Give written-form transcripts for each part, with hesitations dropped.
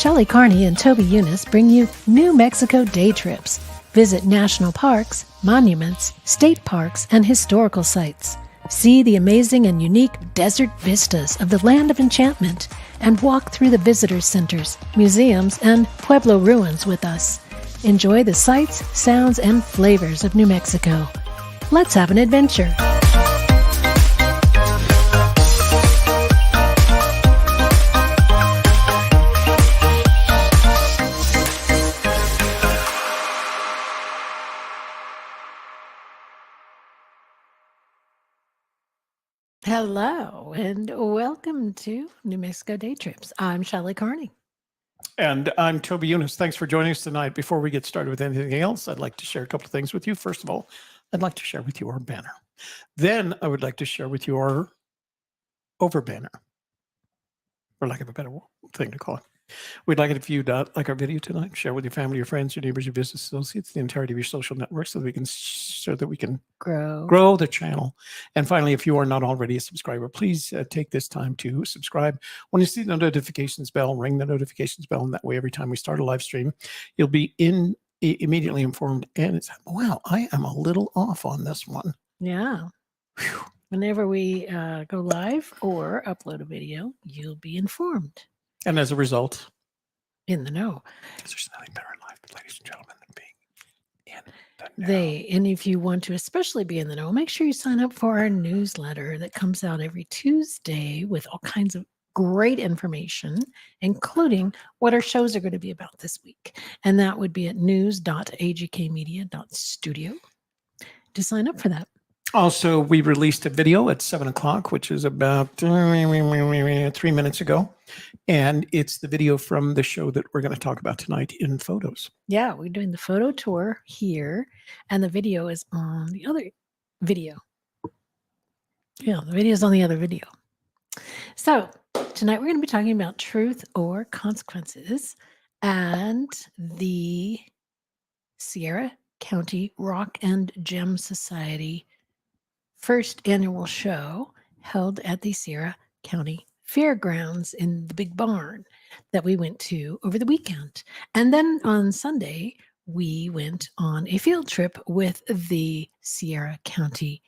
Shelley Carney and Toby Eunice bring you New Mexico day trips. Visit national parks, monuments, state parks, and historical sites. See the amazing and unique desert vistas of the Land of Enchantment and walk through the visitor centers, museums, and Pueblo ruins with us. Enjoy the sights, sounds, and flavors of New Mexico. Let's have an adventure. Hello, and welcome to New Mexico Day Trips. I'm Shelley Carney. And I'm Toby Eunice. Thanks for joining us tonight. Before we get started with anything else, I'd like to share a couple of things with you. First of all, I'd like to share with you our banner. Then I would like to share with you our over banner, for lack of a better thing to call it. We'd like it if you'd like our video tonight, share with your family, your friends, your neighbors, your business associates, the entirety of your social network, so that we can grow the channel. And finally, if you are not already a subscriber, please take this time to subscribe. When you see the notifications bell, ring the notifications bell, and that way every time we start a live stream, you'll be immediately informed. And it's, wow, I am a little off on this one. Yeah. Whew. Whenever we go live or upload a video, you'll be informed. And as a result, in the know. There's nothing better in life, ladies and gentlemen, than being in the know. And if you want to especially be in the know, make sure you sign up for our newsletter that comes out every Tuesday with all kinds of great information, including what our shows are going to be about this week. And that would be at news.agkmedia.studio to sign up for that. Also, we released a video at 7 o'clock, which is about 3 minutes ago. And it's the video from the show that we're going to talk about tonight in photos. Yeah, we're doing the photo tour here. And the video is on the other video. Yeah, the video is on the other video. So tonight we're going to be talking about truth or consequences and the Sierra County Rock and Gem Society first annual show held at the Sierra County Fairgrounds in the big barn that we went to over the weekend. And then on Sunday, we went on a field trip with the Sierra County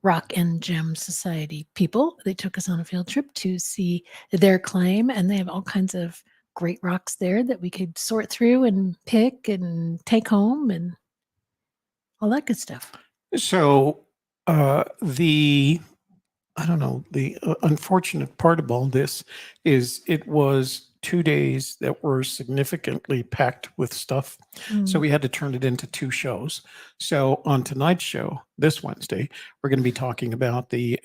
Rock and Gem Society people. They took us on a field trip to see their claim, and they have all kinds of great rocks there that we could sort through and pick and take home and all that good stuff. So the unfortunate part of all this is it was 2 days that were significantly packed with stuff. So we had to turn it into 2 shows. So on tonight's show, this Wednesday, we're going to be talking about the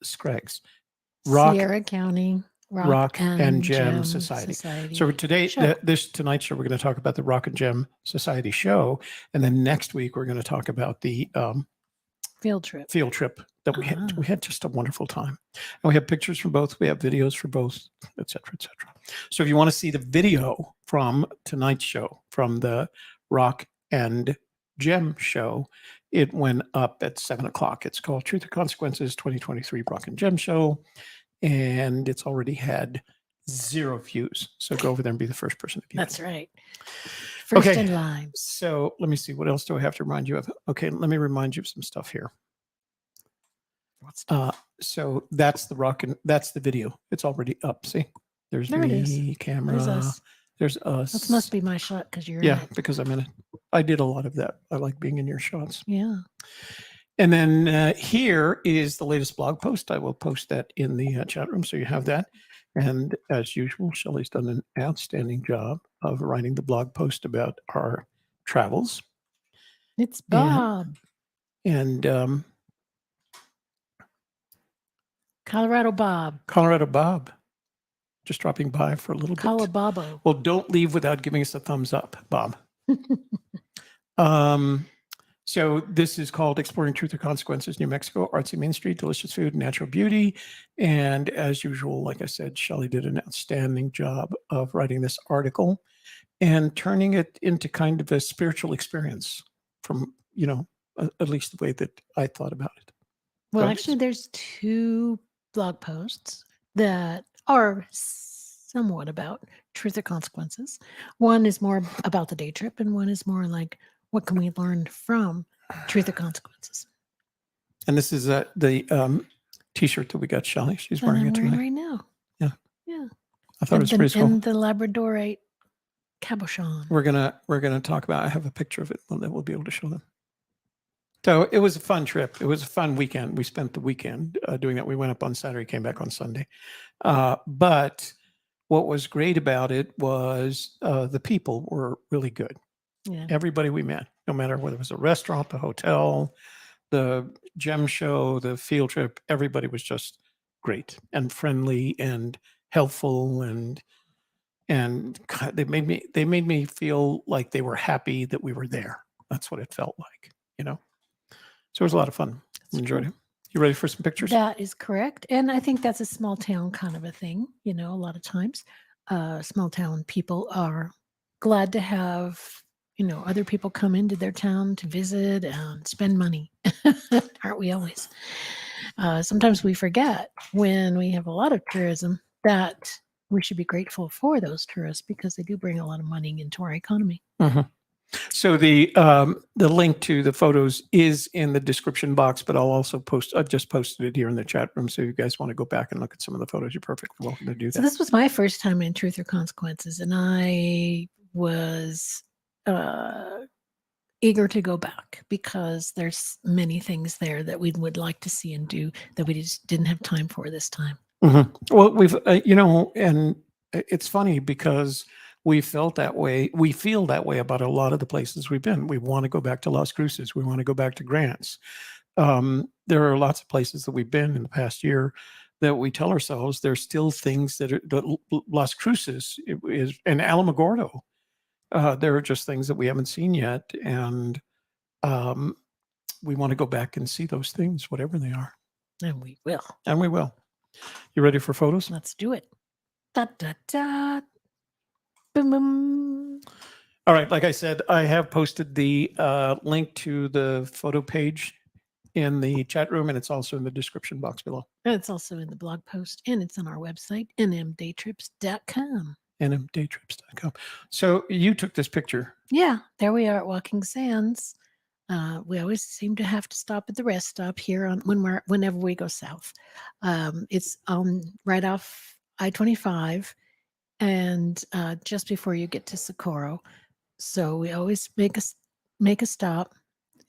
SCRAGS. Sierra County Rock and Gem Society. So today, tonight's show, we're going to talk about the Rock and Gem Society show. And then next week, we're going to talk about the field trip that we had. We had just a wonderful time. And we have pictures from both. We have videos for both, et cetera, et cetera. So if you want to see the video from tonight's show, from the Rock and Gem show, it went up at 7 o'clock. It's called Truth or Consequences 2023 Rock and Gem Show. And it's already had 0 views. So go over there and be the first person to view. That's right. First in line. So let me see. What else do I have to remind you of? Okay, let me remind you of some stuff here. So that's that's the video. It's already up. See, there's me, camera. There's us. There's us. That must be my shot because you're in it. Because I'm in it. I did a lot of that. I like being in your shots. Yeah. And then here is the latest blog post. I will post that in the chat room, so you have that. And as usual, Shelley's done an outstanding job of writing the blog post about our travels. It's Bob. And Colorado Bob. Just dropping by for a little bit. Colababo. Well, don't leave without giving us a thumbs up, Bob. So this is called Exploring Truth or Consequences, New Mexico, Artsy Main Street, Delicious Food, Natural Beauty. And as usual, like I said, Shelley did an outstanding job of writing this article and turning it into kind of a spiritual experience from, at least the way that I thought about it. Well, actually, there's 2 blog posts that are somewhat about truth or consequences. One is more about the day trip, and one is more like what can we learn from truth or consequences. And this is the T-shirt that we got Shelley. She's And wearing I'm it wearing tonight. right now. Yeah. Yeah. I thought it was pretty cool. And the Labradorite cabochon. We're gonna talk about. I have a picture of it that we'll be able to show them. So it was a fun trip. It was a fun weekend. We spent the weekend doing that. We went up on Saturday, came back on Sunday. But what was great about it was the people were really good. Yeah. Everybody we met, no matter whether it was a restaurant, the hotel, the gem show, the field trip, everybody was just great and friendly and helpful, and God, they made me feel like they were happy that we were there. That's what it felt like, you know. So it was a lot of fun. Enjoyed it. You ready for some pictures? That is correct. And I think that's a small town kind of a thing. You know, a lot of times small town people are glad to have, you know, other people come into their town to visit and spend money. Aren't we always? Sometimes we forget when we have a lot of tourism that we should be grateful for those tourists because they do bring a lot of money into our economy. Mm-hmm. So the link to the photos is in the description box, but I'll also I've just posted it here in the chat room. So if you guys want to go back and look at some of the photos, you're perfectly welcome to do that. So this was my first time in Truth or Consequences, and I was eager to go back because there's many things there that we would like to see and do that we just didn't have time for this time. Mm-hmm. Well, we've, you know, and it's funny because we felt that way. We feel that way about a lot of the places we've been. We want to go back to Las Cruces. We want to go back to Grants. There are lots of places that we've been in the past year that we tell ourselves there's still things that Las Cruces is, and Alamogordo. There are just things that we haven't seen yet, and we want to go back and see those things, whatever they are. And we will. And we will. You ready for photos? Let's do it. Da, da, da. Boom, boom. All right. Like I said, I have posted the link to the photo page in the chat room, and it's also in the description box below. And it's also in the blog post, and it's on our website, nmdaytrips.com. nmdaytrips.com. So you took this picture. Yeah, there we are at Walking Sands. We always seem to have to stop at the rest stop here on whenever we go south. It's right off I-25, and just before you get to Socorro. So we always make a stop.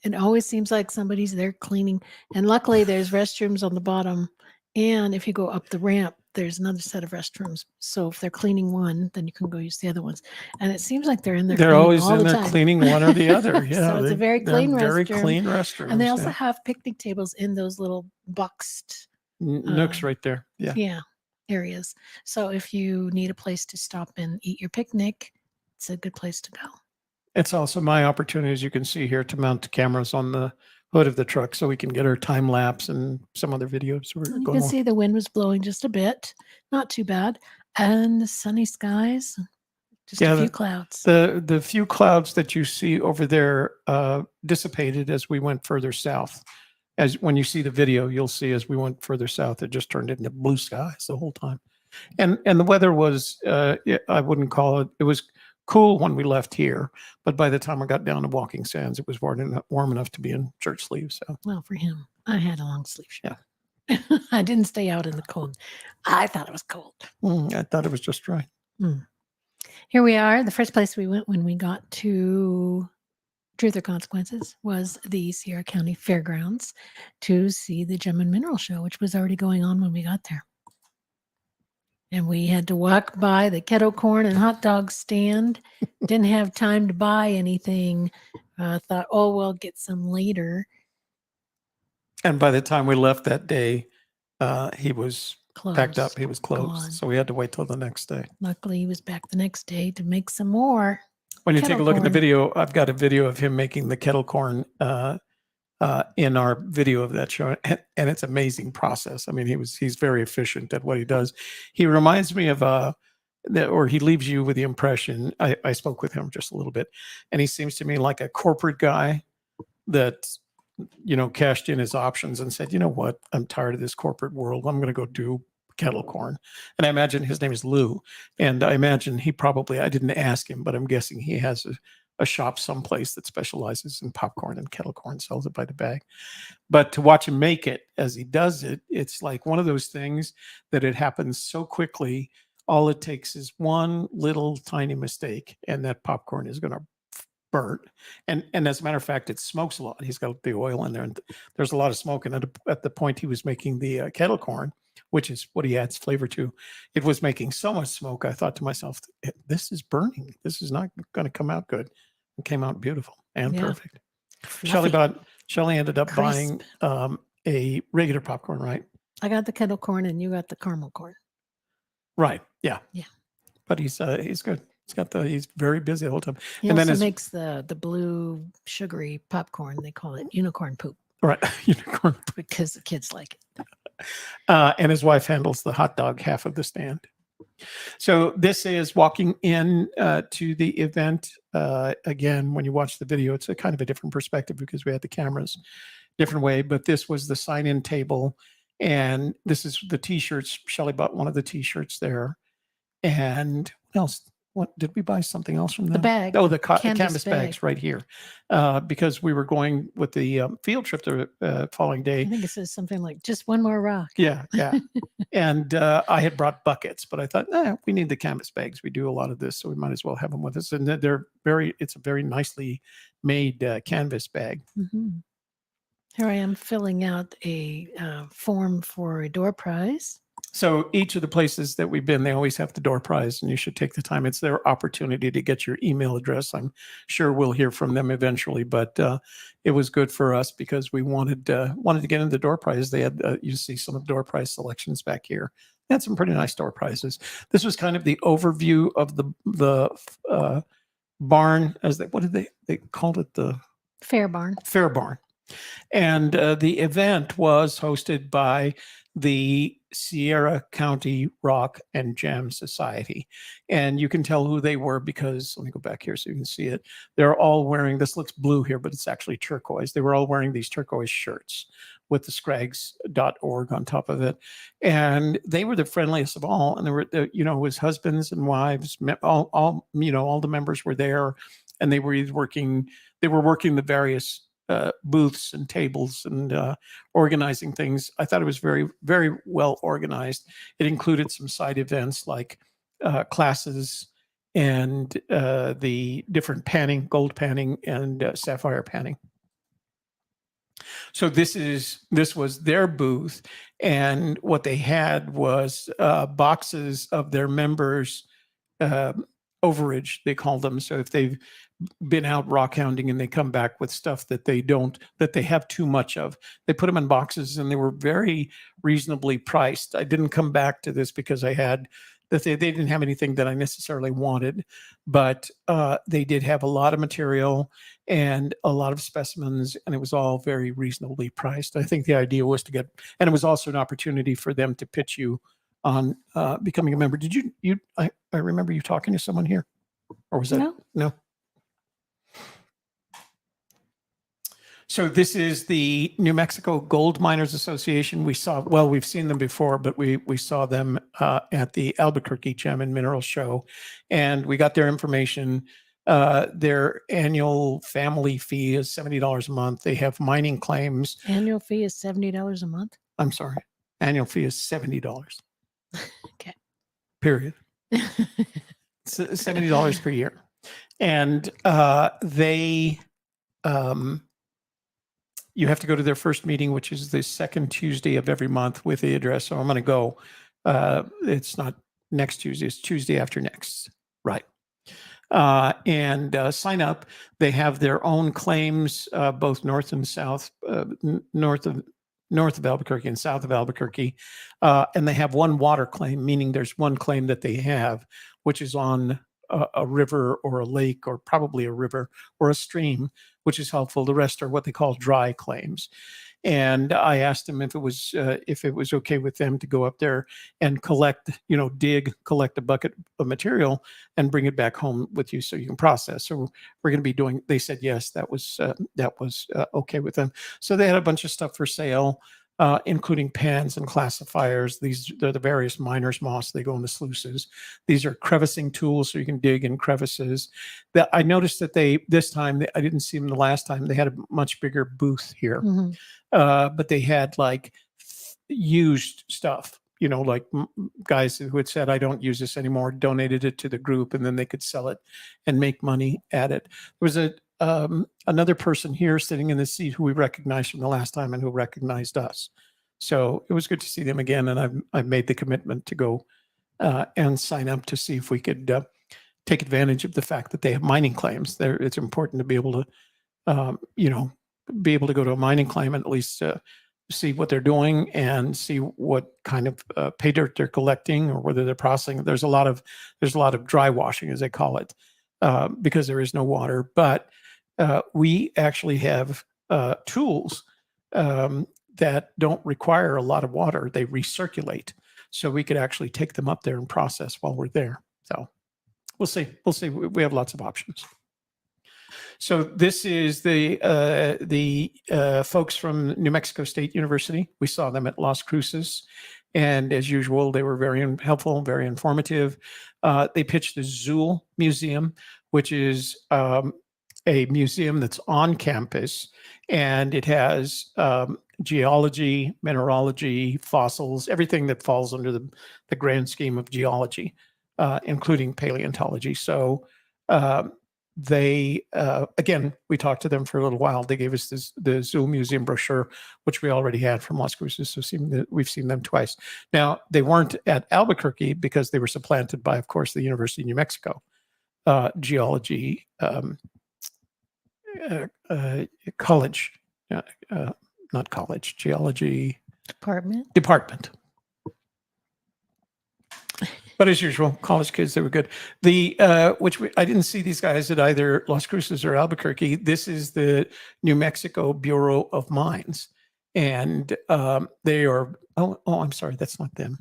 It always seems like somebody's there cleaning, and luckily there's restrooms on the bottom. And if you go up the ramp, there's another set of restrooms. So if they're cleaning one, then you can go use the other ones. And it seems like they're in there. They're always in there time. cleaning one or the other. Yeah, so it's a very clean restroom. Very clean restroom. And they also have picnic tables in those little boxed nooks right there. Yeah. Yeah, areas. So if you need a place to stop and eat your picnic, it's a good place to go. It's also my opportunity, as you can see here, to mount cameras on the hood of the truck so we can get our time lapse and some other videos. You can see the wind was blowing just a bit, not too bad, and the sunny skies, just a few clouds. The few clouds that you see over there dissipated as we went further south. As when you see the video, you'll see as we went further south, it just turned into blue skies the whole time. And the weather was, I wouldn't call it, it was cool when we left here, but by the time I got down to Walking Sands, it was warm enough to be in shirt sleeves. So. Well, for him, I had a long sleeve shirt. Yeah. I didn't stay out in the cold. I thought it was cold. I thought it was just right. Here we are. The first place we went when we got to Truth or Consequences was the Sierra County Fairgrounds to see the Gem and Mineral Show, which was already going on when we got there. And we had to walk by the kettle corn and hot dog stand. Didn't have time to buy anything. Thought, oh, we'll get some later. And by the time we left that day, he was packed up. He was closed. Gone. So we had to wait till the next day. Luckily, he was back the next day to make some more. When you take a look at the video, I've got a video of him making the kettle corn in our video of that show, and it's an amazing process. I mean, he's very efficient at what he does. He reminds me of or he leaves you with the impression. I spoke with him just a little bit, and he seems to me like a corporate guy that, you know, cashed in his options and said, you know what, I'm tired of this corporate world. I'm going to go do kettle corn. And I imagine his name is Lou. And I imagine I didn't ask him, but I'm guessing he has a shop someplace that specializes in popcorn and kettle corn, sells it by the bag. But to watch him make it as he does it, it's like one of those things that it happens so quickly. All it takes is one little tiny mistake, and that popcorn is going to burn. And as a matter of fact, it smokes a lot. He's got the oil in there, and there's a lot of smoke. And at the point he was making the kettle corn, which is what he adds flavor to, it was making so much smoke. I thought to myself, this is burning. This is not going to come out good. It came out beautiful and perfect. Shelley ended up buying a regular popcorn, right? I got the kettle corn and you got the caramel corn. Right. Yeah. Yeah. But he's good. He's very busy the whole time. He also makes the blue sugary popcorn. They call it unicorn poop. Right. Unicorn poop. Because the kids like it. And his wife handles the hot dog half of the stand. So this is walking in to the event. Again, when you watch the video, it's a kind of a different perspective because we had the cameras different way, but this was the sign-in table. And this is the t-shirts. Shelley bought one of the t-shirts there. And what else? What did we buy something else from them? The bag. Oh, the canvas bags right here. Because we were going with the field trip the following day. I think it says something like just one more rock. Yeah. And I had brought buckets, but I thought, we need the canvas bags. We do a lot of this, so we might as well have them with us. And it's a very nicely made canvas bag. Mm-hmm. Here I am filling out a form for a door prize. So each of the places that we've been, they always have the door prize, and you should take the time. It's their opportunity to get your email address. I'm sure we'll hear from them eventually, but it was good for us because we wanted to get into the door prize. They had you see some of the door prize selections back here. They had some pretty nice door prizes. This was kind of the overview of the barn, what did they called it? The Fair barn. Fair barn. And the event was hosted by the Sierra County Rock and Jam Society. And you can tell who they were because, let me go back here so you can see it. They're all wearing, this looks blue here, but it's actually turquoise. They were all wearing these turquoise shirts with the SCRAGS.org on top of it. And they were the friendliest of all. And there were, it was husbands and wives, all the members were there, and they were working the various booths and tables and organizing things. I thought it was very, very well organized. It included some side events like classes and the different panning, gold panning and sapphire panning. So this was their booth, and what they had was boxes of their members' overage, they call them. So if they've been out rock hounding and they come back with stuff that they have too much of, they put them in boxes, and they were very reasonably priced. I didn't come back to this because they didn't have anything that I necessarily wanted, but they did have a lot of material and a lot of specimens, and it was all very reasonably priced. I think the idea was and it was also an opportunity for them to pitch you on becoming a member. Did I remember you talking to someone here, or was that no? So this is the New Mexico Gold Miners Association. We've seen them before, but we saw them at the Albuquerque Gem and Mineral Show, and we got their information. Their annual family fee is $70 a month. They have mining claims. Annual fee is $70 a month? I'm sorry. Annual fee is $70. Okay. Period. $70 per year. And they... you have to go to their first meeting, which is the second Tuesday of every month with the address. So I'm going to go. It's not next Tuesday. It's Tuesday after next. Right. And sign up. They have their own claims, both north and south, north of Albuquerque and south of Albuquerque. And they have one water claim, meaning there's one claim that they have, which is on a river or a lake, or probably a river or a stream, which is helpful. The rest are what they call dry claims. And I asked them if it was okay with them to go up there and collect a bucket of material and bring it back home with you so you can process. So we're going to be they said yes, that was okay with them. So they had a bunch of stuff for sale. including pans and classifiers. These are the various miner's moss. They go in the sluices. These are crevicing tools, so you can dig in crevices. That I noticed that this time, I didn't see them the last time. They had a much bigger booth here, but they had like used stuff. Like guys who had said, I don't use this anymore, donated it to the group, and then they could sell it and make money at it. There was another person here sitting in the seat who we recognized from the last time and who recognized us. So it was good to see them again. And I've made the commitment to go and sign up to see if we could take advantage of the fact that they have mining claims. It's important to be able to, be able to go to a mining claim and at least see what they're doing and see what kind of pay dirt they're collecting or whether they're processing. There's a lot of dry washing, as they call it, because there is no water. But we actually have tools that don't require a lot of water. They recirculate, so we could actually take them up there and process while we're there. So we'll see. We have lots of options. So this is the folks from New Mexico State University. We saw them at Las Cruces, and as usual, they were very helpful, very informative. They pitched the Zool Museum, which is a museum that's on campus, and it has geology, mineralogy, fossils, everything that falls under the grand scheme of geology, including paleontology. So they again, we talked to them for a little while. They gave us the Zool Museum brochure, which we already had from Las Cruces, so we've seen them twice. Now, they weren't at Albuquerque because they were supplanted by, of course, the University of New Mexico geology college, not college, geology department. But as usual, college kids, they were good. I didn't see these guys at either Las Cruces or Albuquerque. This is the New Mexico Bureau of Mines. And they are, I'm sorry, that's not them.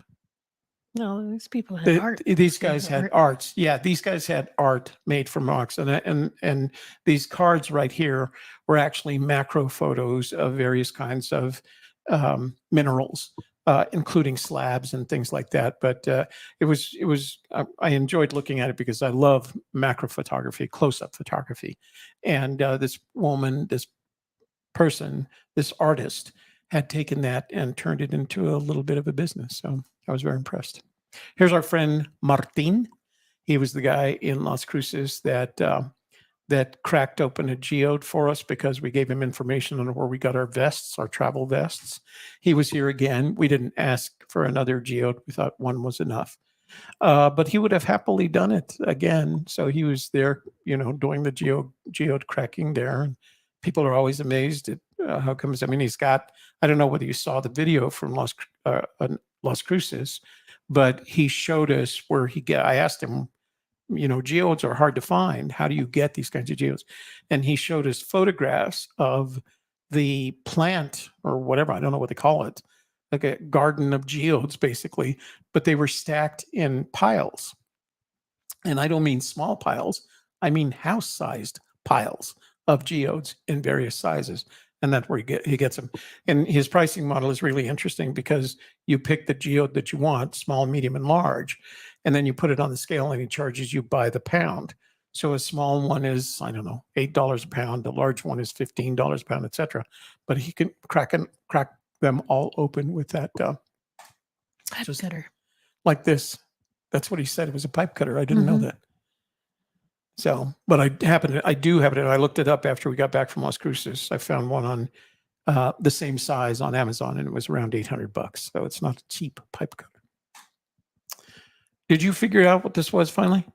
No, these people had art. These guys had arts. Yeah, these guys had art made from rocks. And these cards right here were actually macro photos of various kinds of minerals. Including slabs and things like that. But I enjoyed looking at it because I love macro photography, close-up photography. And this woman, this person, this artist had taken that and turned it into a little bit of a business. So I was very impressed. Here's our friend Martin. He was the guy in Las Cruces that cracked open a geode for us because we gave him information on where we got our vests, our travel vests. He was here again. We didn't ask for another geode. We thought one was enough. But he would have happily done it again. So he was there, doing the geode cracking there. And people are always amazed at how comes. I mean, he's got, I don't know whether you saw the video from Las Cruces, but he showed us where I asked him, geodes are hard to find. How do you get these kinds of geodes? And he showed us photographs of the plant or whatever, I don't know what they call it, like a garden of geodes, basically, but they were stacked in piles. And I don't mean small piles, I mean house-sized piles of geodes in various sizes. And that's where he gets them. And his pricing model is really interesting because you pick the geode that you want, small, medium, and large, and then you put it on the scale and he charges you by the pound. So a small one is, I don't know, $8 a pound. A large one is $15 a pound, etc. But he can crack them all open with that. Pipe cutter. Like this. That's what he said. It was a pipe cutter. I didn't know that. So, but I do have it. And I looked it up after we got back from Las Cruces. I found one on the same size on Amazon, and it was around $800. So it's not a cheap pipe cutter. Did you figure out what this was finally?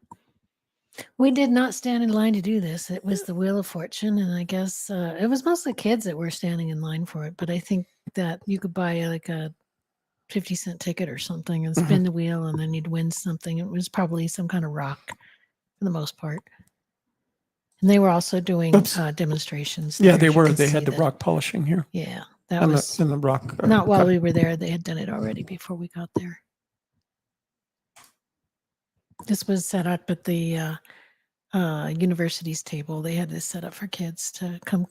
We did not stand in line to do this. It was the Wheel of Fortune, and I guess it was mostly kids that were standing in line for it. But I think that you could buy like a 50-cent ticket or something and spin the wheel, and then you'd win something. It was probably some kind of rock for the most part. And they were also doing demonstrations. Yeah, they were. They had the rock polishing here. Yeah, that was in the rock. Not while we were there. They had done it already before we got there. This was set up at the university's table. They had this set up for kids to come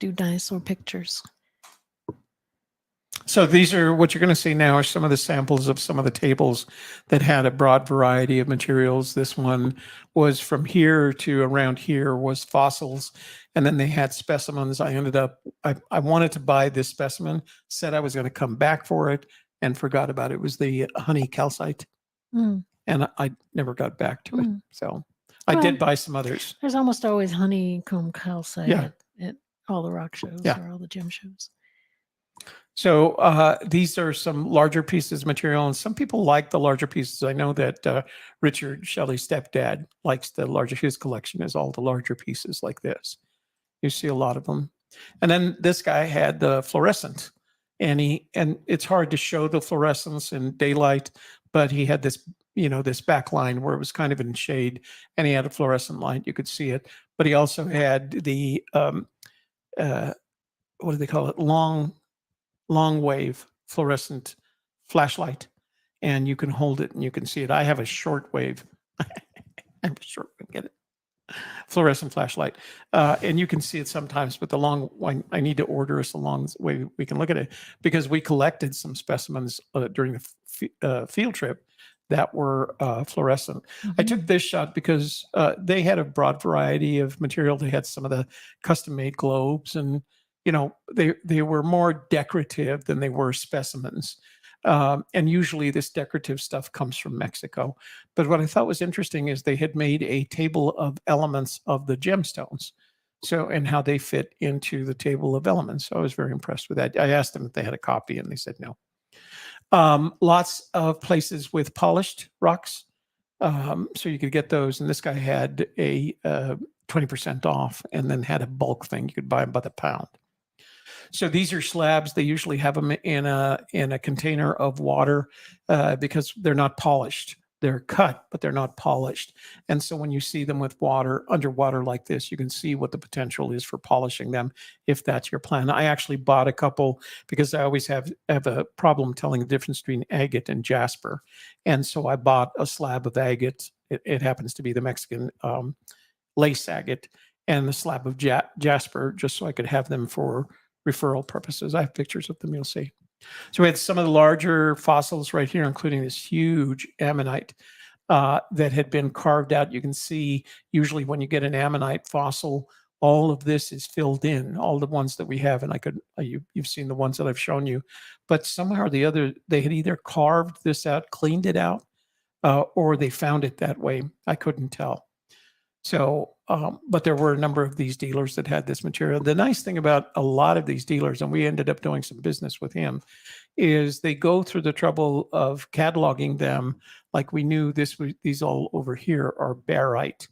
do dinosaur pictures. So these are what you're going to see now are some of the samples of some of the tables that had a broad variety of materials. This one was from here to around here was fossils. And then they had specimens. I wanted to buy this specimen, said I was going to come back for it and forgot about it. It was the honey calcite. Mm. And I never got back to it. Mm. So I Well, did buy some others. There's almost always honeycomb calcite Yeah. at all the rock shows Yeah. or all the gem shows. So these are some larger pieces of material, and some people like the larger pieces. I know that Richard Shelley's stepdad likes the larger. His collection is all the larger pieces like this. You see a lot of them. And then this guy had the fluorescent, and it's hard to show the fluorescence in daylight, but he had this, this back line where it was kind of in shade, and he had a fluorescent light. You could see it, but he also had the what do they call it? Long wave fluorescent flashlight, and you can hold it and you can see it. I have a short wave. I have a short wave, get it? Fluorescent flashlight, and you can see it sometimes. But the long one, I need to order us a long way we can look at it because we collected some specimens during the field trip that were fluorescent. I took this shot because they had a broad variety of material. They had some of the custom-made globes, and they were more decorative than they were specimens. And usually this decorative stuff comes from Mexico. But what I thought was interesting is they had made a table of elements of the gemstones. So, and how they fit into the table of elements. So I was very impressed with that. I asked them if they had a copy and they said no. Lots of places with polished rocks. So you could get those. And this guy had a 20% off and then had a bulk thing. You could buy them by the pound. So these are slabs. They usually have them in a container of water because they're not polished. They're cut, but they're not polished. And so when you see them with water, underwater like this, you can see what the potential is for polishing them if that's your plan. I actually bought a couple because I always have a problem telling the difference between agate and jasper. And so I bought a slab of agate. It happens to be the Mexican lace agate and the slab of jasper just so I could have them for referral purposes. I have pictures of them, you'll see. So we had some of the larger fossils right here, including this huge ammonite that had been carved out. You can see usually when you get an ammonite fossil, all of this is filled in, all the ones that we have. And you've seen the ones that I've shown you, but somehow or the other, they had either carved this out, cleaned it out, or they found it that way. I couldn't tell. So, but there were a number of these dealers that had this material. The nice thing about a lot of these dealers, and we ended up doing some business with him, is they go through the trouble of cataloging them. Like we knew these all over here are barite,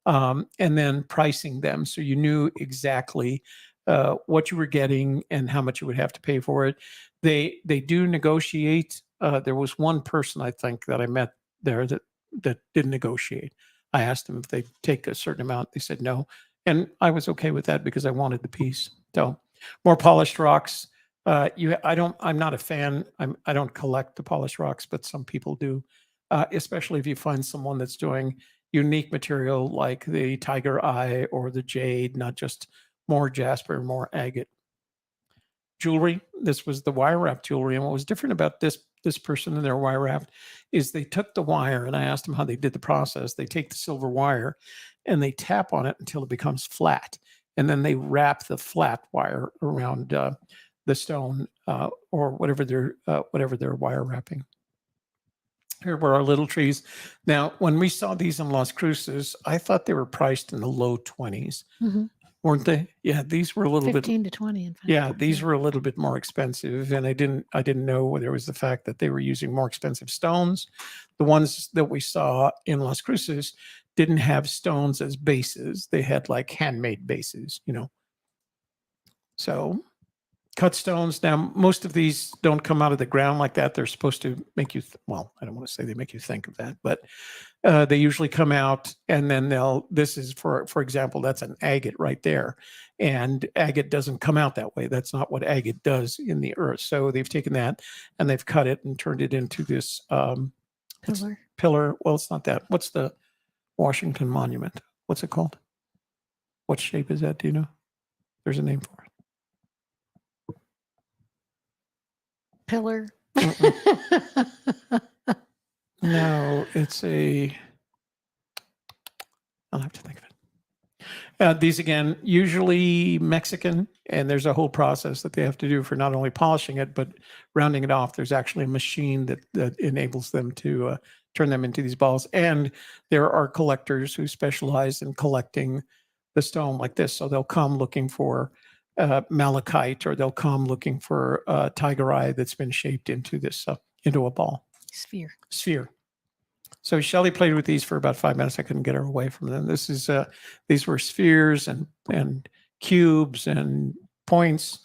and then pricing them. So you knew exactly what you were getting and how much you would have to pay for it. They do negotiate. There was one person I think that I met there that didn't negotiate. I asked them if they'd take a certain amount. They said no. And I was okay with that because I wanted the piece. So more polished rocks. I'm not a fan. I don't collect the polished rocks, but some people do, especially if you find someone that's doing unique material like the tiger eye or the jade, not just more jasper, more agate. Jewelry. This was the wire wrap jewelry. And what was different about this person and their wire wrap is they took the wire, and I asked them how they did the process. They take the silver wire and they tap on it until it becomes flat. And then they wrap the flat wire around the stone or whatever they're wire wrapping. Here were our little trees. Now, when we saw these in Las Cruces, I thought they were priced in the low 20s. Weren't they? Yeah, these were a little 15 to 20. In fact. Yeah, these were a little bit more expensive, and I didn't know whether it was the fact that they were using more expensive stones. The ones that we saw in Las Cruces didn't have stones as bases; they had like handmade bases, So cut stones. Now, most of these don't come out of the ground like that. They're supposed to make you, well, I don't want to say they make you think of that, but they usually come out and then this is for example, that's an agate right there. And agate doesn't come out that way. That's not what agate does in the earth. So they've taken that and they've cut it and turned it into this pillar. Well, it's not that. What's the Washington Monument? What's it called? What shape is that? Do you know? There's a name for it. pillar. No, it's a, I'll have to think of it. These again, usually Mexican, and there's a whole process that they have to do for not only polishing it, but rounding it off. There's actually a machine that enables them to turn them into these balls. And there are collectors who specialize in collecting the stone like this. So they'll come looking for malachite, or they'll come looking for tiger eye that's been shaped into this, into a ball. Sphere. So Shelley played with these for about 5 minutes. I couldn't get her away from them. This is these were spheres and cubes and points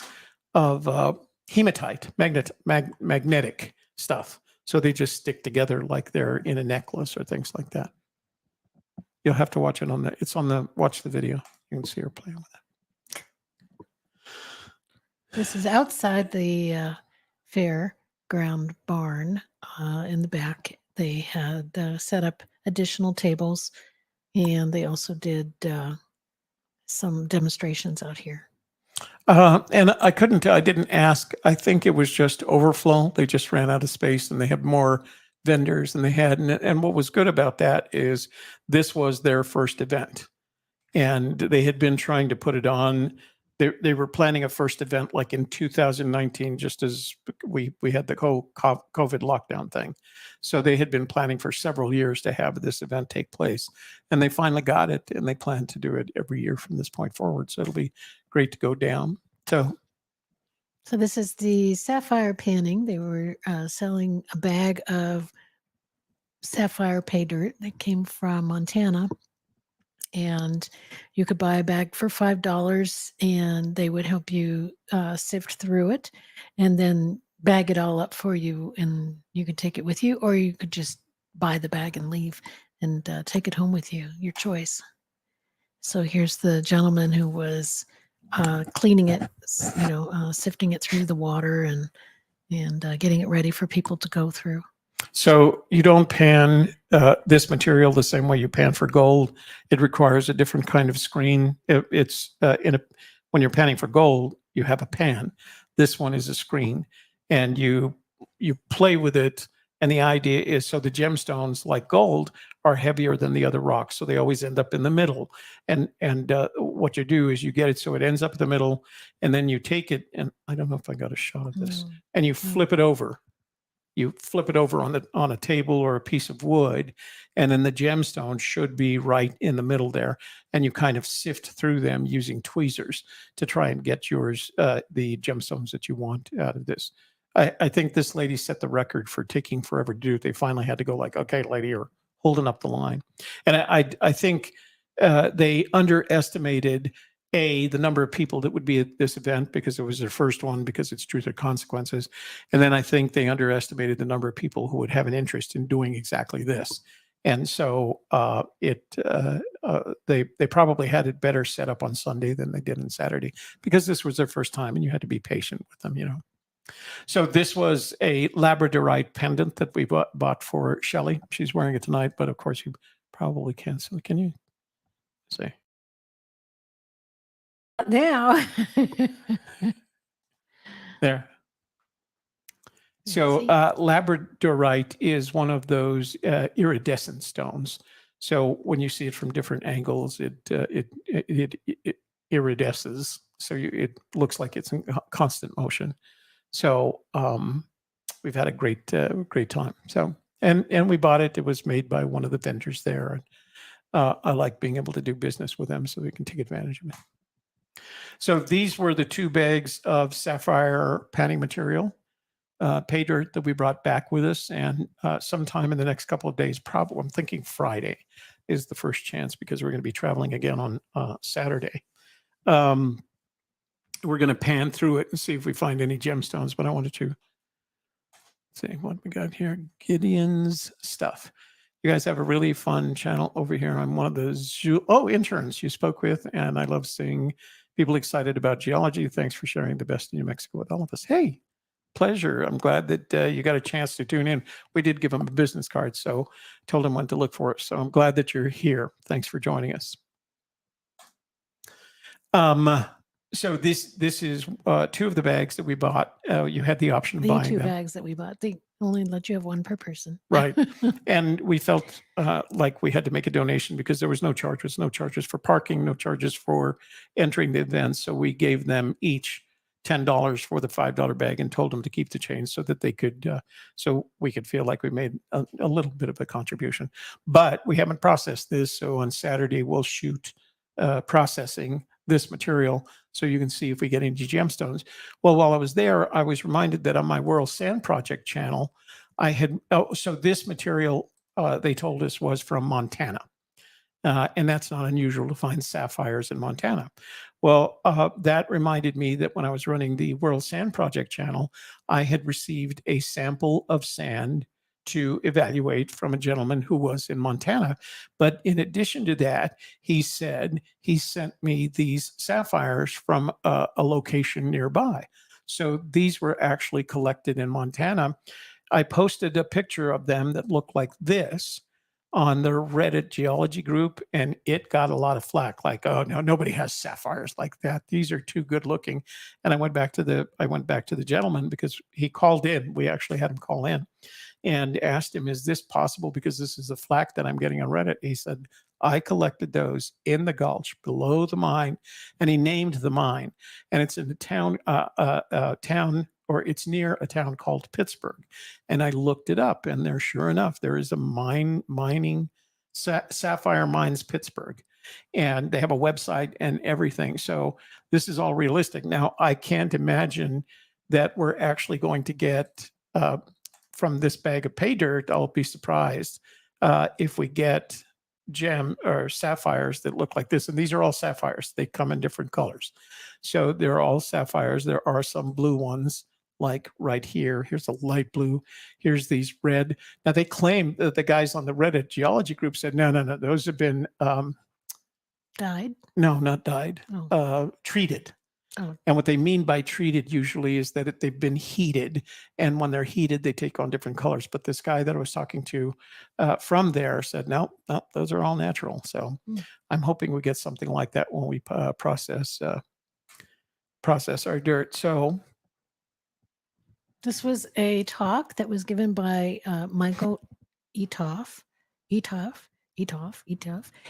of hematite, magnetic stuff. So they just stick together like they're in a necklace or things like that. You'll have to watch it on the. It's on the. Watch the video. You can see her playing with it. This is outside the fairground barn. In the back, they had set up additional tables, and they also did some demonstrations out here. And I couldn't. I didn't ask. I think it was just overflow. They just ran out of space, and they had more vendors than they had. And what was good about that is this was their first event, and they had been trying to put it on. They were planning a first event like in 2019, just as we had the COVID lockdown thing. So they had been planning for several years to have this event take place, and they finally got it, and they plan to do it every year from this point forward. So it'll be great to go down. So this is the sapphire panning. They were selling a bag of sapphire pay dirt that came from Montana. And you could buy a bag for $5, and they would help you sift through it and then bag it all up for you. And you could take it with you, or you could just buy the bag and leave and take it home with you, your choice. So here's the gentleman who was cleaning it, sifting it through the water and getting it ready for people to go through. So you don't pan this material the same way you pan for gold. It requires a different kind of screen. It's when you're panning for gold, you have a pan. This one is a screen, and you play with it. And the idea is, so the gemstones, like gold, are heavier than the other rocks, so they always end up in the middle. And what you do is you get it so it ends up in the middle, and then you take it. And I don't know if I got a shot of this. And you flip it over. You flip it over on a table or a piece of wood, and then the gemstone should be right in the middle there. And you kind of sift through them using tweezers to try and get yours, the gemstones that you want out of this. I think this lady set the record for taking forever to do it. They finally had to go like, okay, lady, you're holding up the line. And I think they underestimated the number of people that would be at this event, because it was their first one, because it's truth or consequences. And then I think they underestimated the number of people who would have an interest in doing exactly this. And so they probably had it better set up on Sunday than they did on Saturday, because this was their first time, and you had to be patient with them, So this was a labradorite pendant that we bought for Shelley. She's wearing it tonight, but of course you probably can't. So can you see? Now. There. So labradorite is one of those iridescent stones. So when you see it from different angles, it iridesces. So it looks like it's in constant motion. So we've had a great time. So and we bought it. It was made by one of the vendors there. I like being able to do business with them so we can take advantage of it. So these were the 2 bags of sapphire panning material, pay dirt, that we brought back with us. And sometime in the next couple of days, probably, I'm thinking Friday is the first chance, because we're going to be traveling again on Saturday. We're going to pan through it and see if we find any gemstones, but I wanted to see what we got here. Gideon's stuff. You guys have a really fun channel over here. I'm one of those interns you spoke with, and I love seeing people excited about geology. Thanks for sharing the best in New Mexico with all of us. Hey, pleasure. I'm glad that you got a chance to tune in. We did give him a business card, so told him when to look for us. So I'm glad that you're here. Thanks for joining us. So this is two of the bags that we bought. You had the option of The buying two them. bags that we bought, they only let you have one per person. Right. And we felt like we had to make a donation because there was no charges for parking, no charges for entering the event. So we gave them each $10 for the $5 bag and told them to keep the change so that they could, so we could feel like we made a little bit of a contribution. But we haven't processed this. So on Saturday, we'll shoot processing this material so you can see if we get any gemstones. Well, while I was there, I was reminded that on my World Sand Project channel, I had, so this material, they told us, was from Montana. And that's not unusual to find sapphires in Montana. Well, that reminded me that when I was running the World Sand Project channel, I had received a sample of sand to evaluate from a gentleman who was in Montana. But in addition to that, he said he sent me these sapphires from a location nearby. So these were actually collected in Montana. I posted a picture of them that looked like this on the Reddit geology group, and it got a lot of flack, like, oh no, nobody has sapphires like that. These are too good looking. And I went back to the gentleman because he called in. We actually had him call in and asked him, is this possible? Because this is the flack that I'm getting on Reddit. He said, I collected those in the gulch below the mine, and he named the mine, and it's in the town, or it's near a town called Pittsburgh. And I looked it up, and there, sure enough, there is a mining Sapphire Mines Pittsburgh, and they have a website and everything. So this is all realistic. Now, I can't imagine that we're actually going to get from this bag of pay dirt. I'll be surprised if we get gem or sapphires that look like this. And these are all sapphires. They come in different colors. So they're all sapphires. There are some blue ones, like right here. Here's a light blue. Here's these red. Now they claim that the guys on the Reddit geology group said, no, those have been Died? no, not died, Oh. treated. Oh. And what they mean by treated usually is that they've been heated. And when they're heated, they take on different colors. But this guy that I was talking to from there said, no, those are all natural. So I'm hoping we get something like that when we process our dirt. So this was a talk that was given by Michael Etoff.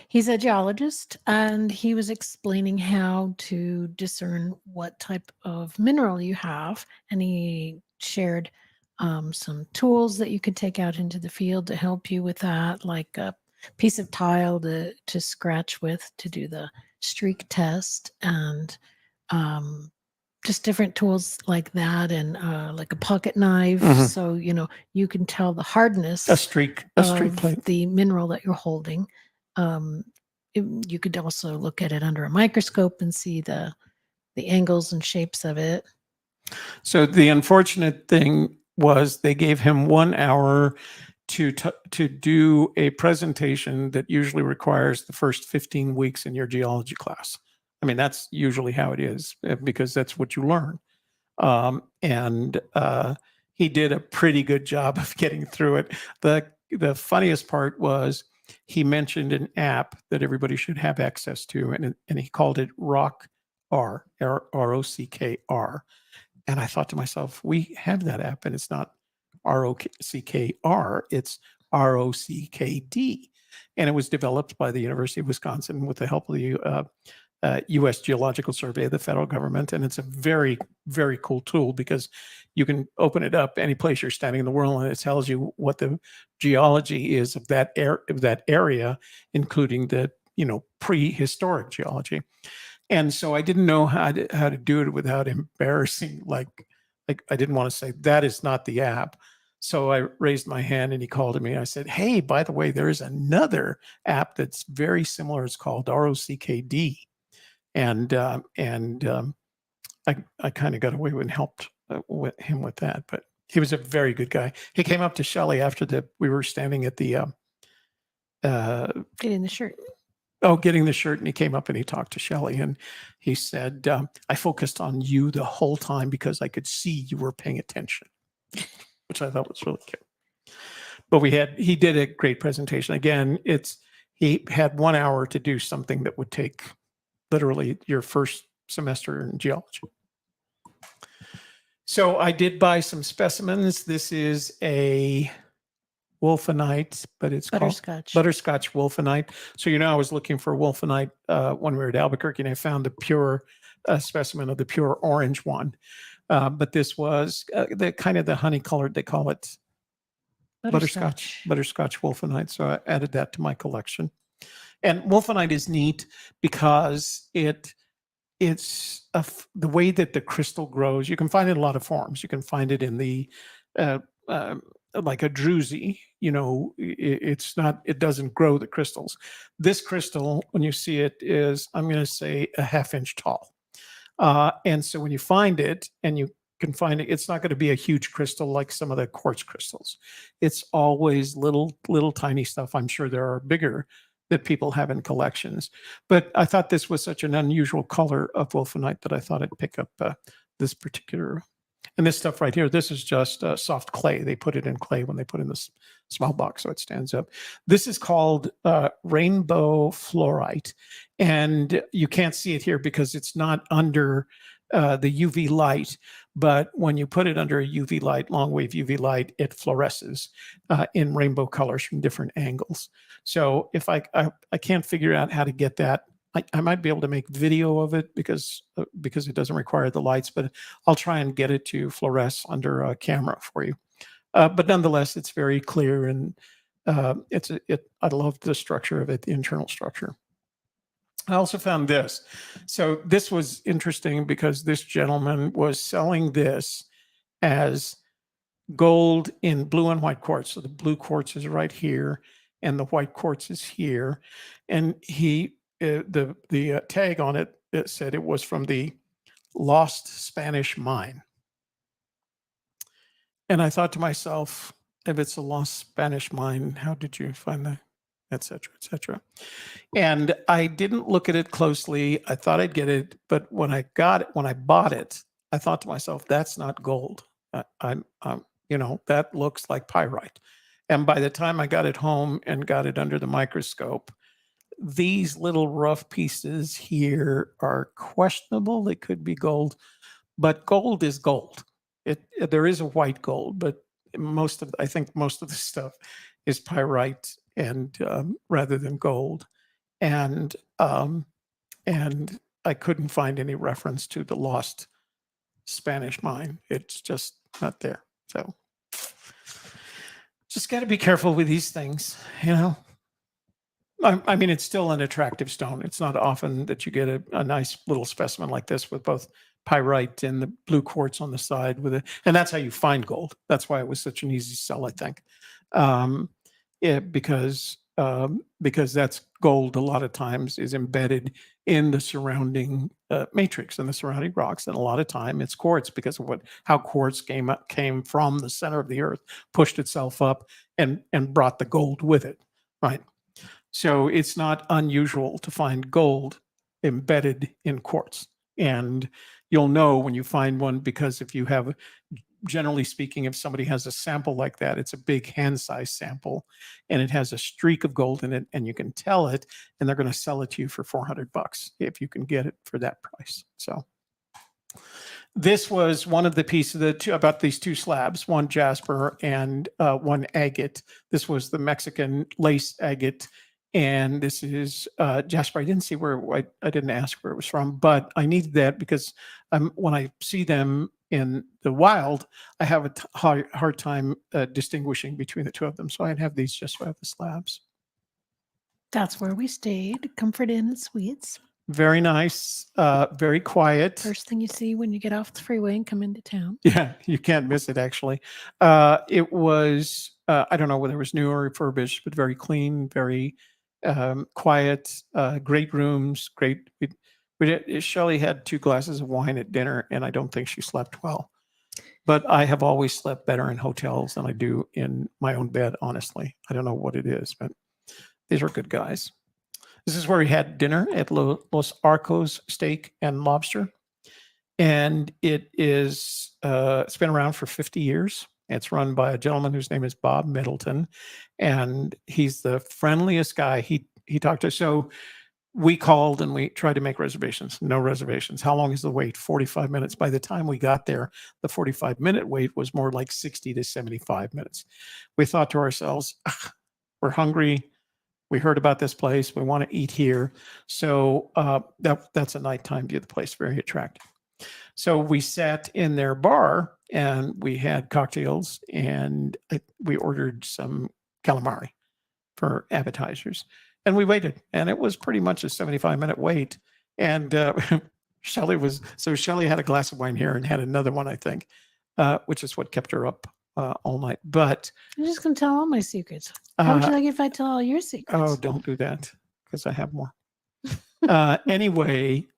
He's a geologist, and he was explaining how to discern what type of mineral you have. And he shared some tools that you could take out into the field to help you with that, like a piece of tile to scratch with to do the streak test, and just different tools like that, and like a pocket knife. So, you can tell the hardness a streak of plate. the mineral that you're holding. You could also look at it under a microscope and see the angles and shapes of it. So the unfortunate thing was they gave him 1 hour to do a presentation that usually requires the first 15 weeks in your geology class. I mean, that's usually how it is, because that's what you learn. And he did a pretty good job of getting through it. The funniest part was he mentioned an app that everybody should have access to, and he called it ROCKR, ROCKR. And I thought to myself, we have that app, and it's not ROCKR, it's ROCKD. And it was developed by the University of Wisconsin with the help of the U.S. Geological Survey of the federal government. And it's a very, very cool tool because you can open it up any place you're standing in the world, and it tells you what the geology is of that area, including the prehistoric geology. And so I didn't know how to do it without embarrassing, like I didn't want to say that is not the app. So I raised my hand, and he called me. I said, hey, by the way, there is another app that's very similar. It's called ROCKD. And I kind of got away with and helped with him with that. But he was a very good guy. He came up to Shelley after we were standing at the getting the shirt. Getting the shirt, and he came up and he talked to Shelley, and he said, I focused on you the whole time because I could see you were paying attention, which I thought was really cute. But he did a great presentation. Again, he had 1 hour to do something that would take literally your first semester in geology. So I did buy some specimens. This is a wolfenite, but it's Butterscotch. called butterscotch wolfenite. So, I was looking for wolfenite when we were at Albuquerque, and I found the pure specimen of the pure orange one. But this was the kind of the honey colored, they call it butterscotch wolfenite. So I added that to my collection. And wolfenite is neat because it's the way that the crystal grows. You can find it in a lot of forms. You can find it in the like a druzy. It doesn't grow the crystals. This crystal, when you see it, is, I'm going to say, a half-inch tall. And so when you find it, and you can find it, it's not going to be a huge crystal like some of the quartz crystals. It's always little tiny stuff. I'm sure there are bigger that people have in collections. But I thought this was such an unusual color of wolfenite that I thought I'd pick up this particular. And this stuff right here, this is just soft clay. They put it in clay when they put in this small box so it stands up. This is called rainbow fluorite. And you can't see it here because it's not under the UV light. But when you put it under a UV light, long wave UV light, it fluoresces in rainbow colors from different angles. So if I can't figure out how to get that, I might be able to make video of it because it doesn't require the lights, but I'll try and get it to fluoresce under a camera for you. But nonetheless, it's very clear, and I love the structure of it, the internal structure. I also found this. So this was interesting because this gentleman was selling this as gold in blue and white quartz. So the blue quartz is right here, and the white quartz is here. And the tag on it said it was from the lost Spanish mine. And I thought to myself, if it's a lost Spanish mine, how did you find that? Et cetera, et cetera. And I didn't look at it closely. I thought I'd get it, but when I bought it, I thought to myself, that's not gold. That looks like pyrite. And by the time I got it home and got it under the microscope, these little rough pieces here are questionable. They could be gold, but gold is gold. There is a white gold, but I think most of the stuff is pyrite and rather than gold. And I couldn't find any reference to the lost Spanish mine. It's just not there. So just got to be careful with these things, I mean, it's still an attractive stone. It's not often that you get a nice little specimen like this with both pyrite and the blue quartz on the side with it. And that's how you find gold. That's why it was such an easy sell, I think. Because that's gold a lot of times is embedded in the surrounding matrix and the surrounding rocks. And a lot of time it's quartz because of how quartz came from the center of the earth, pushed itself up and brought the gold with it, right? So it's not unusual to find gold embedded in quartz. And you'll know when you find one because if you have, generally speaking, if somebody has a sample like that, it's a big hand-sized sample and it has a streak of gold in it and you can tell it, and they're going to sell it to you for $400 if you can get it for that price. So this was one of the pieces about these two slabs, one jasper and one agate. This was the Mexican lace agate. And this is jasper. I didn't see I didn't ask where it was from, but I needed that because when I see them in the wild, I have a hard time distinguishing between the two of them. So I'd have these just so I have the slabs. That's where we stayed. Comfort Inn and Suites. Very nice, very quiet. First thing you see when you get off the freeway and come into town. Yeah, you can't miss it, actually. It was, I don't know whether it was new or refurbished, but very clean, very quiet, great rooms, great. Shelley had 2 glasses of wine at dinner, and I don't think she slept well. But I have always slept better in hotels than I do in my own bed, honestly. I don't know what it is, but these are good guys. This is where we had dinner at Los Arcos Steak and Lobster. And it's been around for 50 years. It's run by a gentleman whose name is Bob Middleton. And he's the friendliest guy. He talked to us. So we called and we tried to make reservations. No reservations. How long is the wait? 45 minutes. By the time we got there, the 45-minute wait was more like 60 to 75 minutes. We thought to ourselves, we're hungry. We heard about this place. We want to eat here. So that's a nighttime view of the place. Very attractive. So we sat in their bar and we had cocktails and we ordered some calamari for appetizers. And we waited, and it was pretty much a 75-minute wait. And Shelley had a glass of wine here and had another one, I think, which is what kept her up all night. But I'm just going to tell all my secrets. How would you like it if I tell all your secrets? Oh, don't do that, because I have more. Anyway,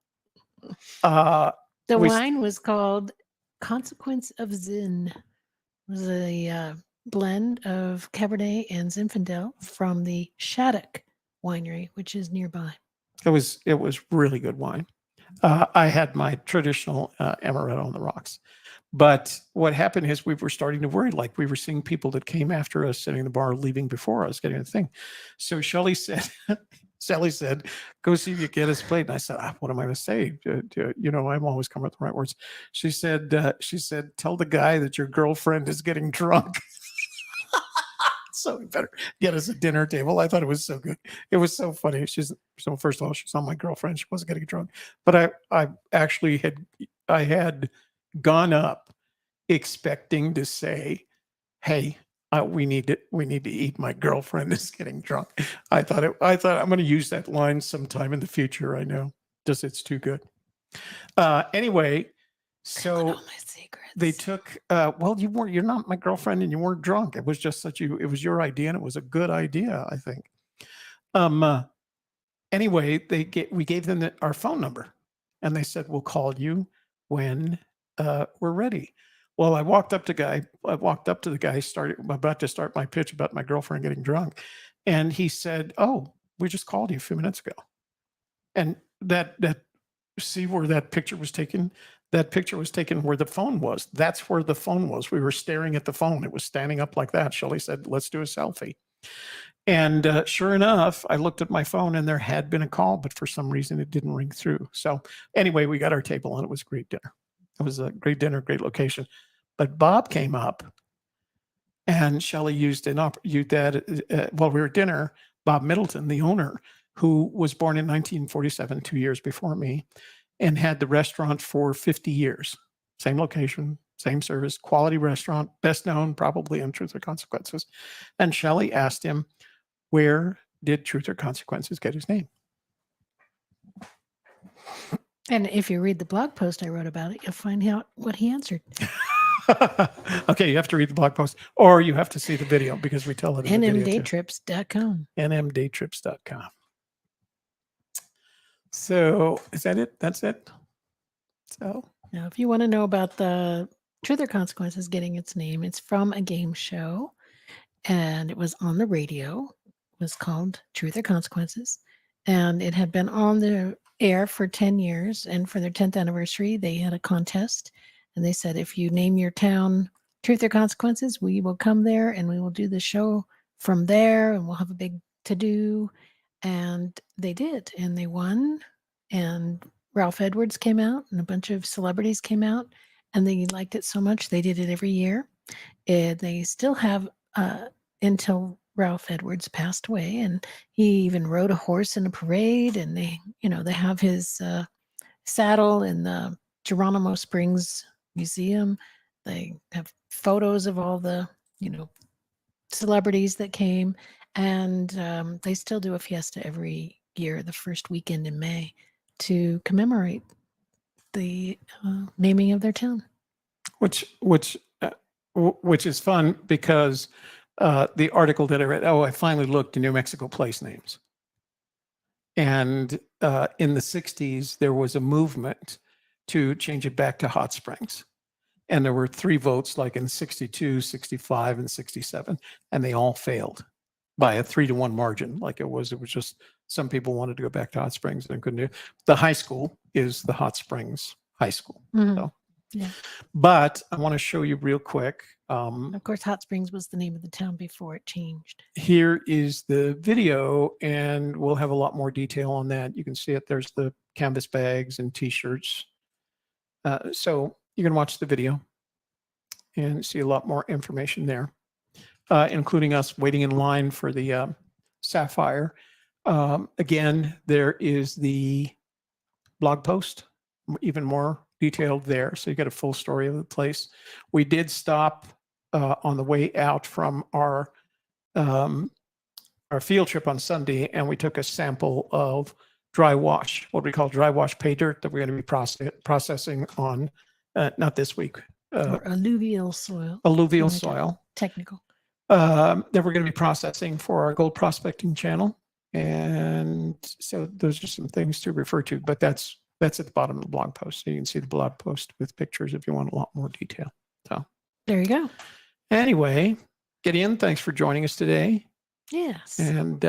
the wine was called Consequence of Zin. It was a blend of Cabernet and Zinfandel from the Shattuck Winery, which is nearby. It was really good wine. I had my traditional amaretto on the rocks. But what happened is we were starting to worry, like we were seeing people that came after us sitting in the bar, leaving before us, getting the thing. So Shelley said, go see if you get his plate. And I said, what am I going to say? I'm always coming with the right words. She said, tell the guy that your girlfriend is getting drunk. So we better get us a dinner table. I thought it was so good. It was so funny. So first of all, she's not my girlfriend. She wasn't getting drunk. But I actually had gone up expecting to say, hey, we need to eat. My girlfriend is getting drunk. I thought I'm going to use that line sometime in the future. I know, just it's too good. Anyway, so they took. Well, you're not my girlfriend, and you weren't drunk. It was just it was your idea, and it was a good idea, I think. Anyway, we gave them our phone number, and they said we'll call you when we're ready. Well, I walked up to the guy, about to start my pitch about my girlfriend getting drunk. And he said, oh, we just called you a few minutes ago. And see where that picture was taken? That picture was taken where the phone was. That's where the phone was. We were staring at the phone. It was standing up like that. Shelley said, let's do a selfie. And sure enough, I looked at my phone and there had been a call, but for some reason it didn't ring through. So anyway, we got our table and it was a great dinner. It was a great dinner, great location. But Bob came up and Shelley used that while we were at dinner. Bob Middleton, the owner, who was born in 1947, 2 years before me, and had the restaurant for 50 years. Same location, same service, quality restaurant, best known probably in Truth or Consequences. And Shelley asked him, where did Truth or Consequences get his name? And if you read the blog post I wrote about it, you'll find out what he answered. Okay, you have to read the blog post, or you have to see the video because we tell it in the video too. nmdaytrips.com. nmdaytrips.com. So is that it? That's it? So now, if you want to know about the Truth or Consequences getting its name, it's from a game show, and it was on the radio. It was called Truth or Consequences, and it had been on the air for 10 years. And for their 10th anniversary, they had a contest, and they said, if you name your town Truth or Consequences, we will come there and we will do the show from there, and we'll have a big to-do. And they did, and they won. And Ralph Edwards came out, and a bunch of celebrities came out, and they liked it so much they did it every year. They still have until Ralph Edwards passed away, and he even rode a horse in a parade. And they have his saddle in the Geronimo Springs Museum. They have photos of all the celebrities that came, and they still do a fiesta every year, the first weekend in May, to commemorate the naming of their town. Which is fun because the article that I read, I finally looked at New Mexico place names. And in the 60s, there was a movement to change it back to Hot Springs. And there were 3 votes, like in 62, 65, and 67, and they all failed by a 3-1 margin. Like it was just some people wanted to go back to Hot Springs and couldn't do it. The high school is the Hot Springs High School. Mm-hmm. So Yeah. But I want to show you real quick. Of course, Hot Springs was the name of the town before it changed. Here is the video, and we'll have a lot more detail on that. You can see it. There's the canvas bags and T-shirts. So you can watch the video and see a lot more information there, including us waiting in line for the Sapphire. Again, there is the blog post, even more detailed there. So you get a full story of the place. We did stop on the way out from our field trip on Sunday, and we took a sample of dry wash, what we call dry wash pay dirt, that we're going to be processing on, not this week. Or alluvial soil. Alluvial soil. Technical. That we're going to be processing for our gold prospecting channel. And so those are some things to refer to, but that's at the bottom of the blog post. So you can see the blog post with pictures if you want a lot more detail. So there you go. Anyway, Gideon, thanks for joining us today. Yes. And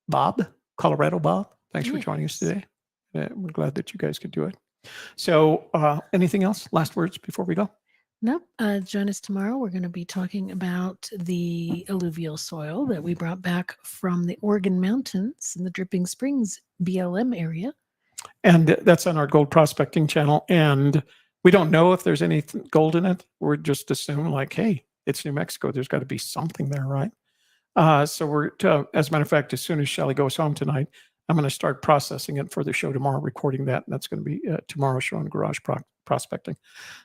Bob, Colorado Bob, thanks for joining us today. We're glad that you guys could do it. So anything else? Last words before we go? Nope. Join us tomorrow. We're going to be talking about the alluvial soil that we brought back from the Oregon Mountains in the Dripping Springs BLM area. And that's on our gold prospecting channel. And we don't know if there's any gold in it. We're just assuming like, hey, it's New Mexico. There's got to be something there, right? So we're, as a matter of fact, as soon as Shelley goes home tonight, I'm going to start processing it for the show tomorrow, recording that. And that's going to be tomorrow's show on garage prospecting.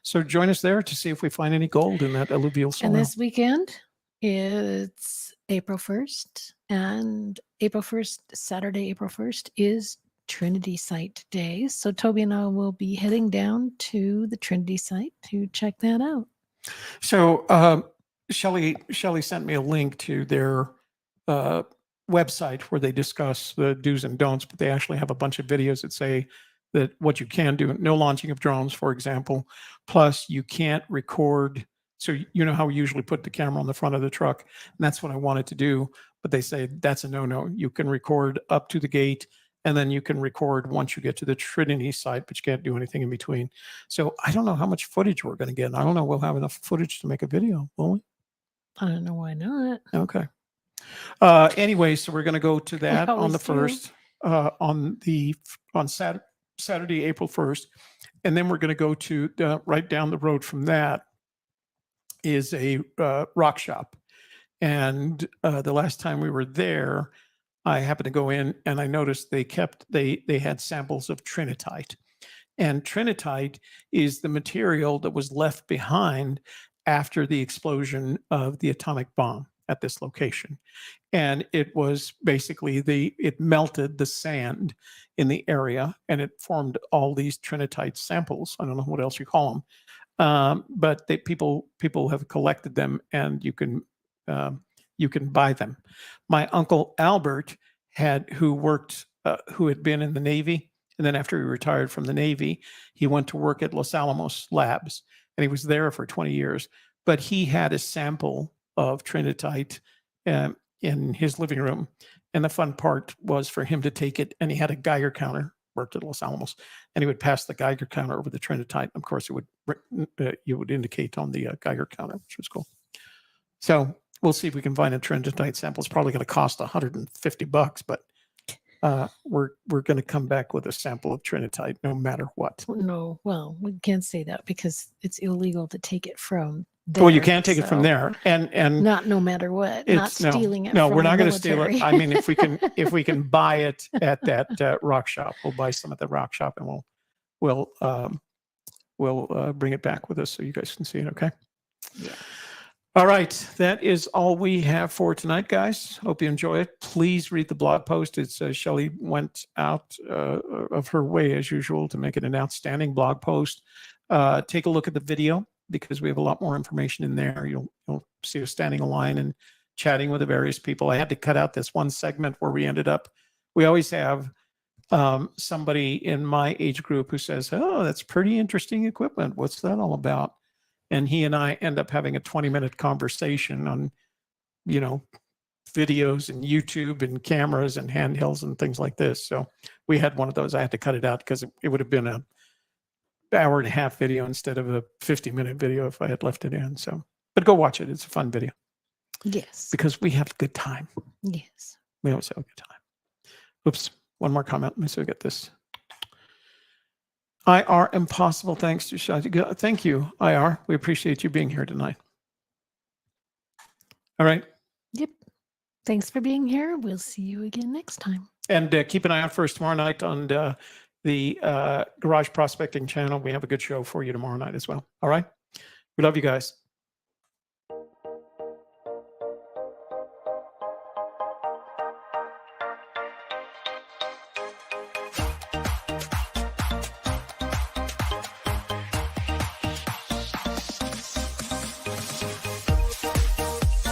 So join us there to see if we find any gold in that alluvial soil. And this weekend, it's April 1st. And April 1st, Saturday, April 1st is Trinity Site Day. So Toby and I will be heading down to the Trinity site to check that out. So Shelley sent me a link to their website where they discuss the do's and don'ts, but they actually have a bunch of videos that say that what you can do, no launching of drones, for example, plus you can't record. So you know how we usually put the camera on the front of the truck, and that's what I wanted to do, but they say that's a no-no. You can record up to the gate, and then you can record once you get to the Trinity site, but you can't do anything in between. So I don't know how much footage we're going to get. I don't know we'll have enough footage to make a video, will we? I don't know why not. Okay. Anyway, so we're going to go to that on the 1st, on Saturday, April 1st. And then we're going to go to right down the road from that is a rock shop. And the last time we were there, I happened to go in and I noticed they had samples of trinitite. And trinitite is the material that was left behind after the explosion of the atomic bomb at this location. And it was basically it melted the sand in the area and it formed all these trinitite samples. I don't know what else you call them. But people have collected them, and you can buy them. My uncle Albert who had been in the Navy, and then after he retired from the Navy, he went to work at Los Alamos Labs, and he was there for 20 years. But he had a sample of trinitite in his living room, and the fun part was for him to take it, and he had a Geiger counter. Worked at Los Alamos, and he would pass the Geiger counter over the trinitite. Of course, you would indicate on the Geiger counter, which was cool. So we'll see if we can find a trinitite sample. It's probably going to cost $150, but we're going to come back with a sample of trinitite no matter what. No, well, we can't say that because it's illegal to take it from there. Well, you can't take it from there, and not no matter what. Not stealing it. No, from we're not the going to steal it. I mean, if we can buy it at that rock shop, we'll buy some at the rock shop, and we'll bring it back with us so you guys can see it. Okay. Yeah. All right, that is all we have for tonight, guys. Hope you enjoy it. Please read the blog post. It's Shelley went out of her way, as usual, to make it an outstanding blog post. Take a look at the video, because we have a lot more information in there. You'll see us standing in line and chatting with the various people. I had to cut out this one segment where we always have somebody in my age group who says, oh, that's pretty interesting equipment. What's that all about? And he and I end up having a 20-minute conversation on, videos and YouTube and cameras and handhelds and things like this. So we had one of those. I had to cut it out because it would have been hour-and-a-half video instead of a 50-minute video if I had left it in. So, but go watch it. It's a fun video Yes. because we have a good time. Yes. We always have a good time. Oops. One more comment. Let me see if I get this. IR Impossible. Thanks to Shadi. Thank you, IR. We appreciate you being here tonight. All right. Yep. Thanks for being here. We'll see you again next time. And keep an eye out for us tomorrow night on the Garage Prospecting channel. We have a good show for you tomorrow night as well. All right. We love you guys.